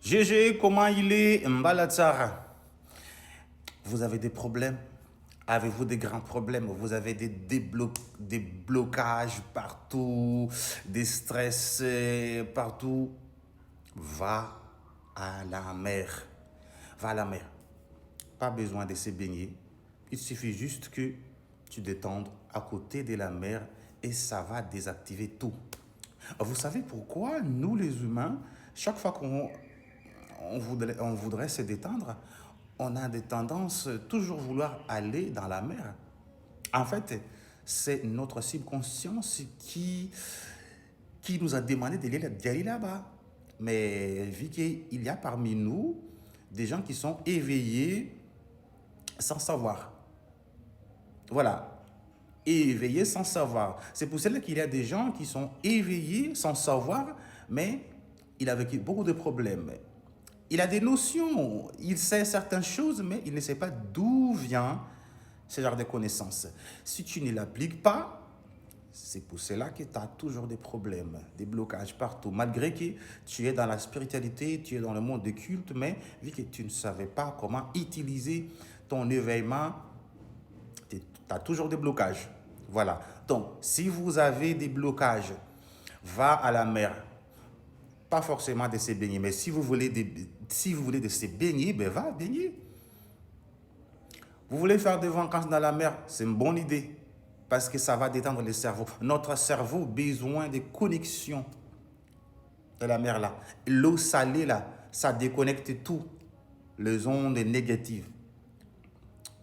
GG, comment il est? Mbalatsara. Vous avez des problèmes? Avez-vous des grands problèmes? Vous avez des blocages partout, des stress partout? Va à la mer. Va à la mer. Pas besoin de se baigner. Il suffit juste que tu détendes à côté de la mer et ça va désactiver tout. Vous savez pourquoi nous les humains, chaque fois qu'on voudrait se détendre, on a des tendances toujours vouloir aller dans la mer. En fait, c'est notre subconscience qui nous a demandé d'y aller là-bas. Mais vu qu'il y a parmi nous des gens qui sont éveillés sans savoir. Voilà. Éveillés sans savoir. C'est pour cela qu'il y a des gens qui sont éveillés sans savoir, mais il a vécu beaucoup de problèmes. Il a des notions, il sait certaines choses, mais il ne sait pas d'où vient ce genre de connaissances. Si tu ne l'appliques pas, c'est pour cela que tu as toujours des problèmes, des blocages partout. Malgré que tu es dans la spiritualité, tu es dans le monde des cultes, mais vu que tu ne savais pas comment utiliser ton éveillement, tu as toujours des blocages. Voilà. Donc, si vous avez des blocages, va à la mer. Pas forcément de se baigner, mais si vous voulez de se baigner, ben va baigner. Vous voulez faire des vacances dans la mer, c'est une bonne idée. Parce que ça va détendre le cerveau. Notre cerveau a besoin de connexion de la mer là. L'eau salée là, ça déconnecte tout. Les ondes négatives.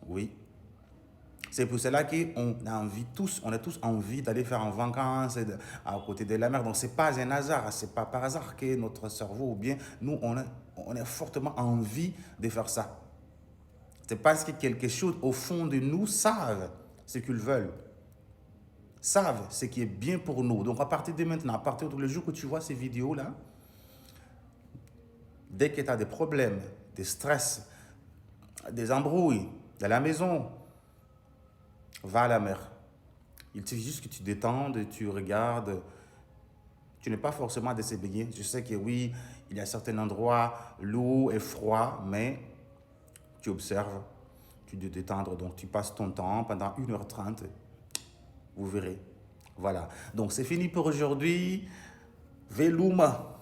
Oui. C'est pour cela qu'on a tous envie d'aller faire en vacances à côté de la mer. Donc, ce n'est pas un hasard, ce n'est pas par hasard que notre cerveau, ou bien nous, on a fortement envie de faire ça. C'est parce que quelque chose au fond de nous savent ce qu'ils veulent, savent ce qui est bien pour nous. Donc, à partir de maintenant, à partir du jour que tu vois ces vidéos-là, dès que tu as des problèmes, des stress, des embrouilles dans la maison, va à la mer. Il suffit juste que tu détendes, tu regardes. Tu n'es pas forcément de se baigner. Je sais que oui, il y a certains endroits, l'eau est froide, mais tu observes, tu te détends. Donc, tu passes ton temps pendant 1h30. Vous verrez. Voilà. Donc, c'est fini pour aujourd'hui. Veluma.